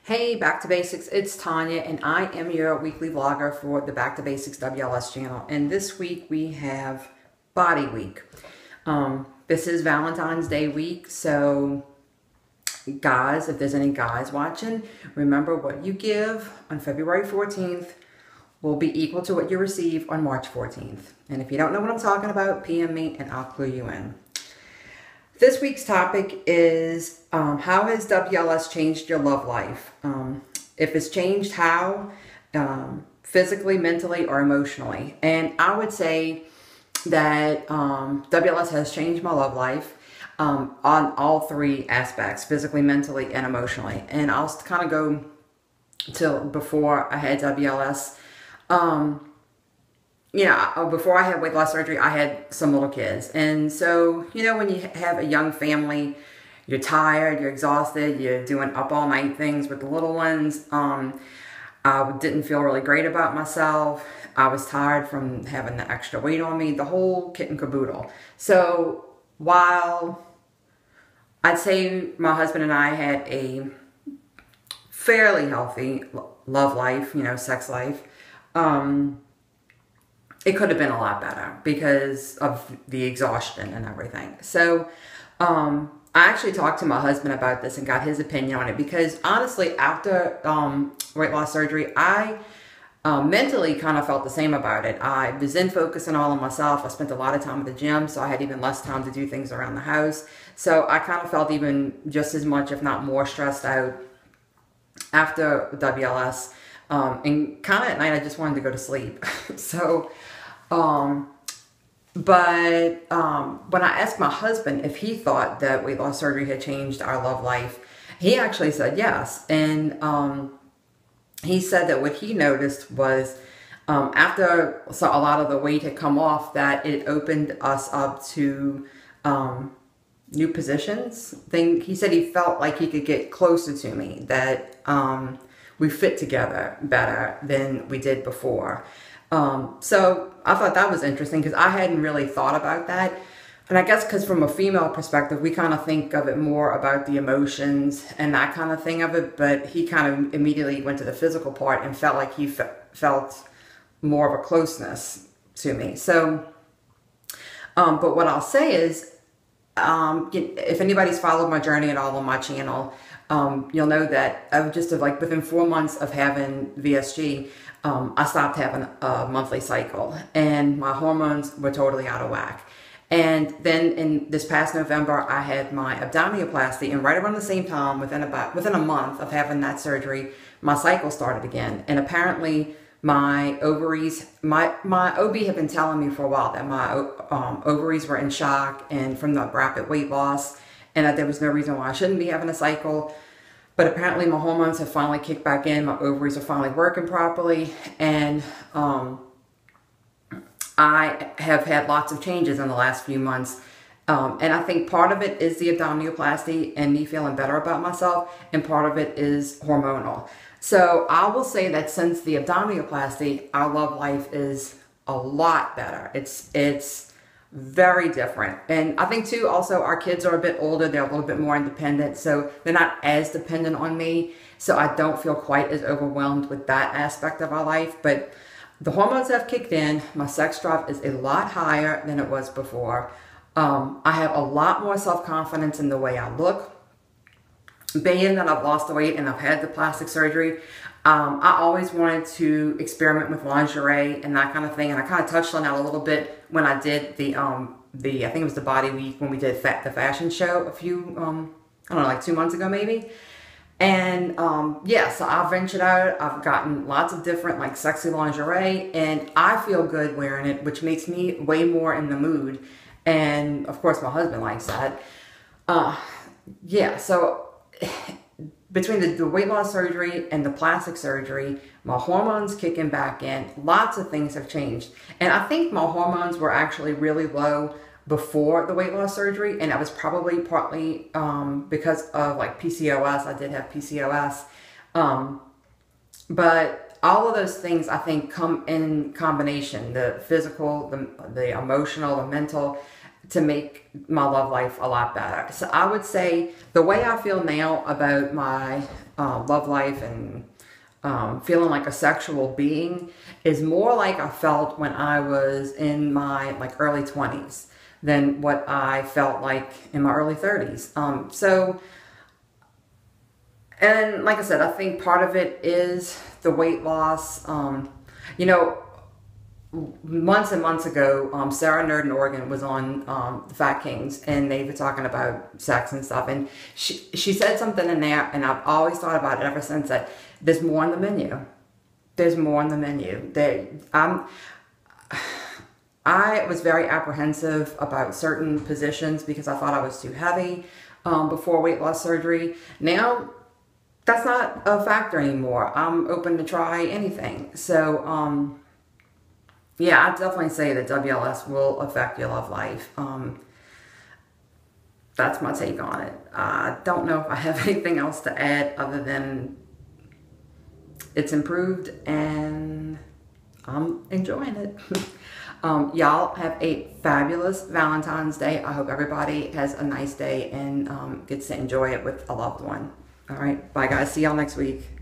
Hey, Back to Basics, it's Tanya, and I am your weekly vlogger for the Back to Basics WLS channel. And this week we have Body Week. This is Valentine's Day week, so guys, if there's any guys watching, remember what you give on February 14th will be equal to what you receive on March 14th. And if you don't know what I'm talking about, PM me and I'll clue you in. This week's topic is how has WLS changed your love life? If it's changed, how? Physically, mentally, or emotionally? And I would say that WLS has changed my love life on all three aspects, physically, mentally, and emotionally. And I'll kind of go till before I had WLS. Before I had weight loss surgery, I had some little kids. And so, when you have a young family, you're tired, you're exhausted, you're doing up all night things with the little ones. I didn't feel really great about myself. I was tired from having the extra weight on me, the whole kit and caboodle. So while I'd say my husband and I had a fairly healthy love life, sex life, it could have been a lot better because of the exhaustion and everything. So I actually talked to my husband about this and got his opinion on it because honestly, after weight loss surgery, I mentally kind of felt the same about it. I was in focusing all on myself. I spent a lot of time at the gym, so I had even less time to do things around the house. So I kind of felt even just as much, if not more, stressed out after WLS. And kind of at night, I just wanted to go to sleep. So, when I asked my husband if he thought that weight loss surgery had changed our love life, he actually said yes. And he said that what he noticed was after a lot of the weight had come off, that it opened us up to new positions. He said he felt like he could get closer to me, that we fit together better than we did before. So I thought that was interesting because I hadn't really thought about that. And I guess because from a female perspective, we kind of think of it more about the emotions and that kind of thing of it. But he kind of immediately went to the physical part and felt like he felt more of a closeness to me. So, but what I'll say is, if anybody's followed my journey at all on my channel, you'll know that within 4 months of having VSG, I stopped having a monthly cycle and my hormones were totally out of whack. And then in this past November, I had my abdominoplasty, and right around the same time, within a month of having that surgery, my cycle started again. And apparently my ovaries, my OB had been telling me for a while that my ovaries were in shock and from the rapid weight loss, and that there was no reason why I shouldn't be having a cycle. But apparently my hormones have finally kicked back in. My ovaries are finally working properly. And I have had lots of changes in the last few months. And I think part of it is the abdominoplasty and me feeling better about myself. And part of it is hormonal. So I will say that since the abdominoplasty, our love life is a lot better. It's very different. And I think too, also our kids are a bit older. They're a little bit more independent. So they're not as dependent on me. So I don't feel quite as overwhelmed with that aspect of our life. But the hormones have kicked in. My sex drive is a lot higher than it was before. I have a lot more self-confidence in the way I look. Being that I've lost the weight and I've had the plastic surgery, I always wanted to experiment with lingerie and that kind of thing. And I kind of touched on that a little bit when I did I think it was the Body Week, when we did the fashion show a few, I don't know, like 2 months ago maybe. And yeah, so I've ventured out. I've gotten lots of different like sexy lingerie and I feel good wearing it, which makes me way more in the mood. And of course my husband likes that. Yeah, so between the weight loss surgery and the plastic surgery, my hormones kicking back in. Lots of things have changed. And I think my hormones were actually really low before the weight loss surgery. And that was probably partly because of like PCOS. I did have PCOS. But all of those things I think come in combination. The physical, the emotional, the mental, to make my love life a lot better. So I would say the way I feel now about my love life and feeling like a sexual being is more like I felt when I was in my like early 20s than what I felt like in my early 30s. And like I said, I think part of it is the weight loss. You know, months and months ago, Sarah Nerd in Oregon was on the Fat Kings, and they were talking about sex and stuff. And she said something in there, and I've always thought about it ever since, that there's more on the menu. There's more on the menu. I was very apprehensive about certain positions because I thought I was too heavy before weight loss surgery. Now, that's not a factor anymore. I'm open to try anything. So, yeah, I'd definitely say that WLS will affect your love life. That's my take on it. I don't know if I have anything else to add other than it's improved and I'm enjoying it. Y'all have a fabulous Valentine's Day. I hope everybody has a nice day and gets to enjoy it with a loved one. All right, bye guys. See y'all next week.